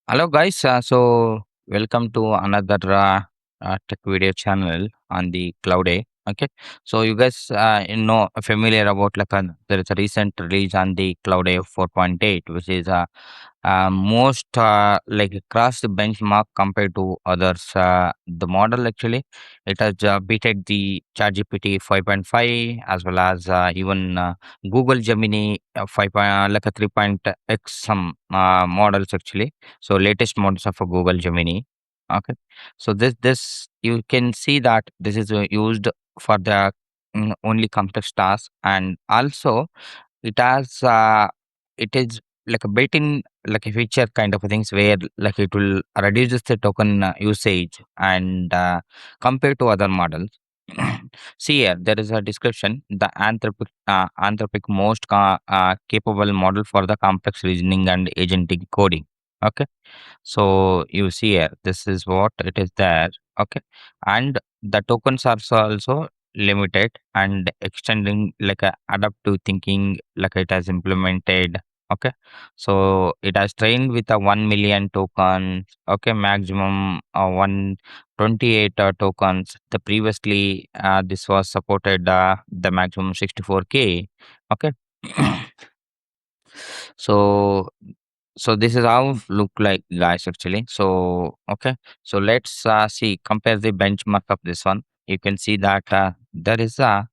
Hello, guys. Welcome to another tech video channel on the Cloud A. Okay, so you guys, familiar about there is a recent release on the Cloud A 4.8, which is most across the benchmark compared to others. The model actually it has beaten the ChatGPT 5.5 as well as even Google Gemini 5 like a 3.x some models actually. So latest models of a Google Gemini. Okay, so this you can see that this is used for the only complex tasks, and also it has it is like a built-in like a feature kind of a things where like it will reduces the token usage and compared to other models. See here, there is a description. The Anthropic most capable model for the complex reasoning and agentic coding. Okay, so you see here, this is what it is there. Okay, and the tokens are also limited and extending like a adaptive thinking like it has implemented. Okay, so it has trained with a 1 million tokens. Okay, maximum 128 tokens. The previously this was supported the maximum 64K. Okay. So this is how look like, guys, actually. So okay, so let's see, compare the benchmark of this one. You can see that there is the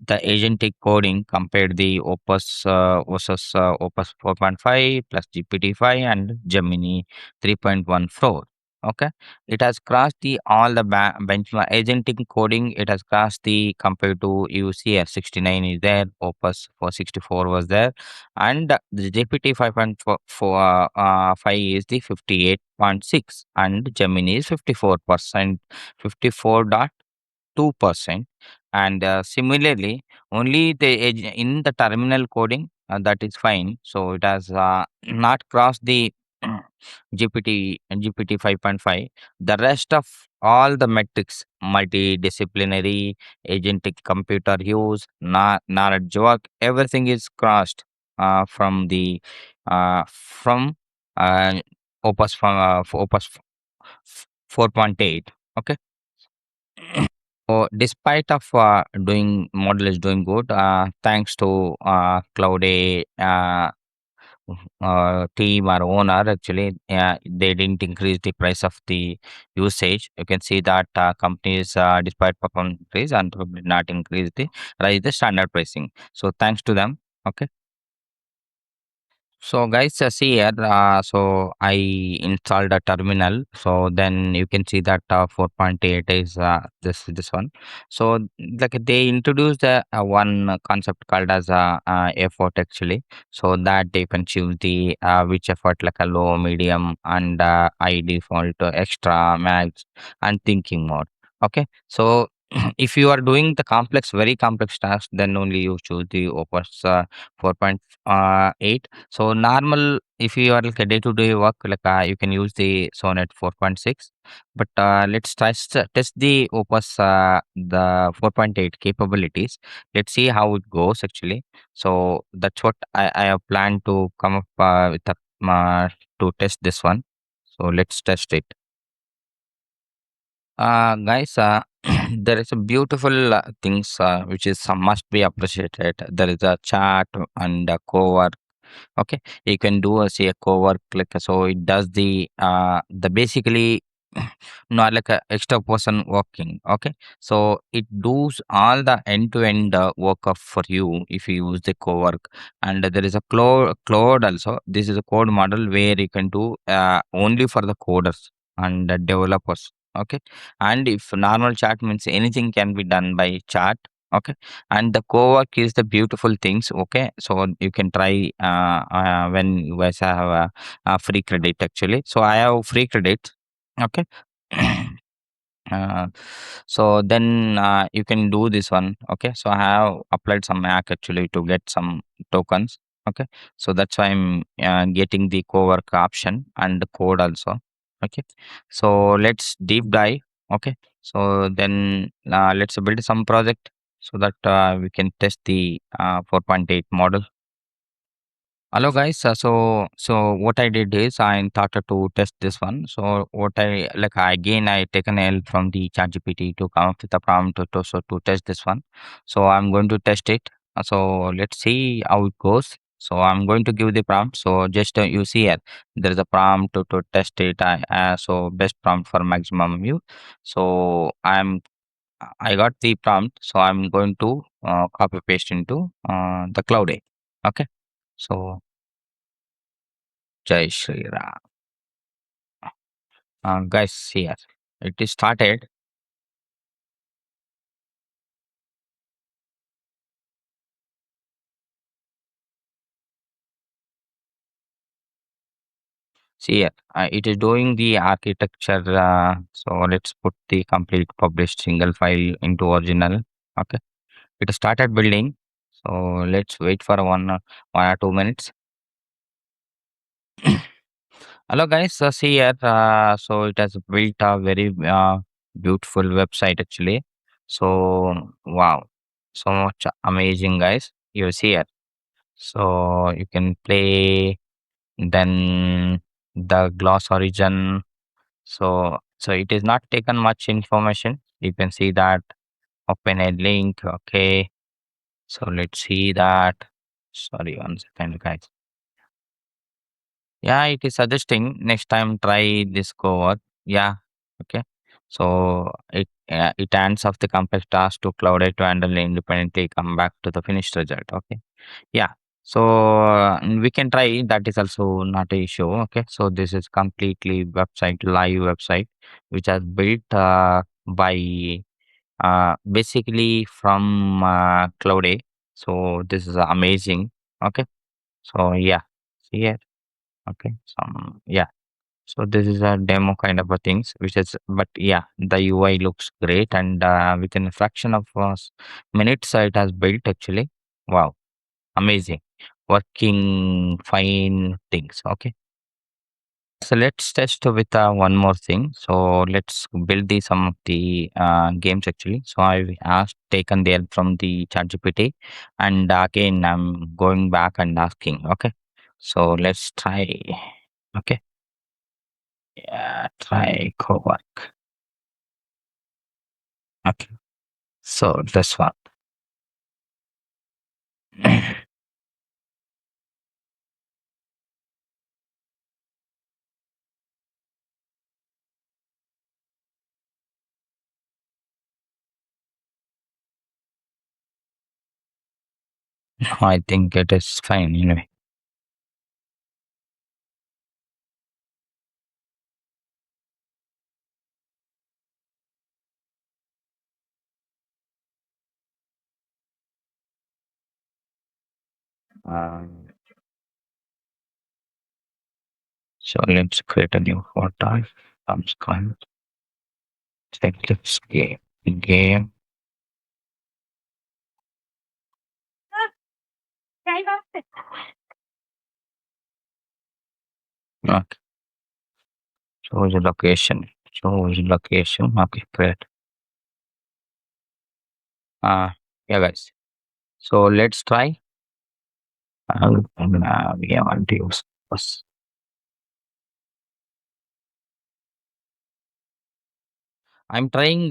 agentic coding compared the Opus versus Opus 4.5 plus GPT-5 and Gemini 3.14. Okay, it has crossed the all the benchmark agentic coding. It has crossed the compared to UCF 69 is there, Opus 464 was there, and the GPT 5.5 is the 58.6, and Gemini is 54%, 54.2%. And similarly, only the in the terminal coding that is fine. So it has not crossed the GPT 5.5. The rest of all the metrics, multidisciplinary, agentic computer use, knowledge work, everything is crossed from uh, Opus 4.8. Okay. So despite of doing model is doing good, thanks to Cloud A team or owner, actually they didn't increase the price of the usage. You can see that companies despite performance increase and probably not increase the rise the standard pricing. So thanks to them. Okay. So guys, see here, so I installed a terminal. So then you can see that 4.8 is this one. So like they introduced one concept called as effort actually. So that they can choose the which effort like a low, medium, and I default to extra, max, and thinking mode. Okay, so if you are doing the complex, very complex tasks, then only you choose the Opus 4.8. So normal, if you are like a day-to-day work, like you can use the Sonnet 4.6. But let's test the Opus the 4.8 capabilities. Let's see how it goes actually. So that's what I have planned to come up with to test this one. So let's test it. Guys, there is a beautiful things which is must be appreciated. There is a chat and a cowork. Okay, you can do a say a cowork like so it does the basically not like a extra person working. Okay, so it does all the end to end work of for you if you use the cowork. And there is a cloud also. This is a code model where you can do only for the coders and the developers. Okay, and if normal chat means anything can be done by chat. Okay, and the co-work is the beautiful things. Okay, so you can try when you guys have a free credit actually. So I have free credit. Okay. uh, so then you can do this one. Okay, so I have applied some hack actually to get some tokens. Okay, so that's why I'm getting the co-work option and the code also. Okay, so let's deep dive. Okay, so then let's build some project so that we can test the 4.8 model. Hello guys. So what I did is I started to test this one. So what I like again I taken help from the ChatGPT to come up with a prompt to test this one. So I'm going to test it. So let's see how it goes. So I'm going to give the prompt. So just you see here there is a prompt to test it. So best prompt for maximum view. So I got the prompt. So I'm going to copy paste into the cloud. Okay. So Jai Shri Ram. Guys, here it is started. See here, it is doing the architecture. So let's put the complete published single file into original. Okay, it started building. So let's wait for 1 or 2 minutes. Hello, guys. See here. So it has built a very beautiful website actually. So wow, so much amazing, guys. You see here. So you can play. Then the gloss origin. So it is not taken much information. You can see that open a link. Okay. So let's see that. Sorry, 1 second, guys. Yeah, it is suggesting next time try this cohort. Yeah. Okay. So it hands off the complex task to Cloud to handle independently. Come back to the finished result. Okay. Yeah. So we can try. That is also not a issue. Okay. So this is completely website, live website, which is built by basically from Cloud. So this is amazing. Okay. So yeah. See here. Okay. Yeah. So this is a demo kind of a things, which is, but yeah, the UI looks great, and within a fraction of minutes, it has built actually. Wow. Amazing. Working fine things. Okay. So let's test with one more thing. So let's build the some of the games actually. So I asked taken the help from the ChatGPT, and again I'm going back and asking. Okay. So let's try. Okay. Yeah, try co-work. Okay. So this one. I think it is fine anyway. Um, so let's create a new portal. Subscribe. Eclipse game. Game. Okay. Choose a location. Choose location. Okay, great. Uh, yeah, guys. So let's try. We want to use this. I'm trying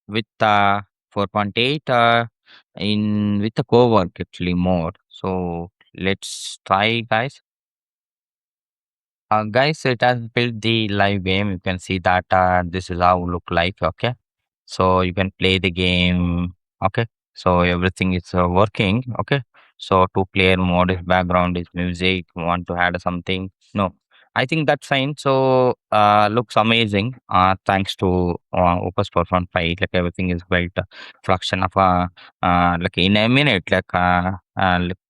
with 4.8 in with the cowork actually more. So let's try, guys. Guys, it has built the live game. You can see that this is how look like. Okay, so you can play the game. Okay, so everything is working. Okay, so two player mode is background is music. Want to add something? No, I think that's fine. So looks amazing. Thanks to Opus 4.5, like everything is built fraction of like in a minute, like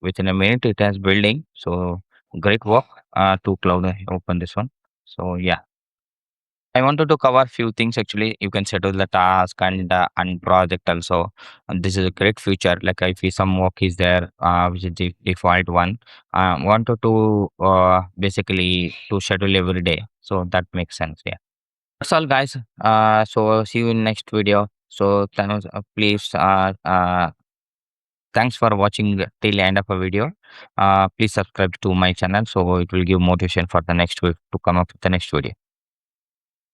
within a minute it has building. So great work to Cloud open this one. So yeah, I wanted to cover few things actually. You can schedule the task and project also. And this is a great feature. Like if some work is there, which is the default one, wanted to basically to schedule every day. So that makes sense. Yeah. That's all, guys. So see you in next video. So please thanks for watching till the end of a video. Please subscribe to my channel so it will give motivation for the next week to come up with the next video.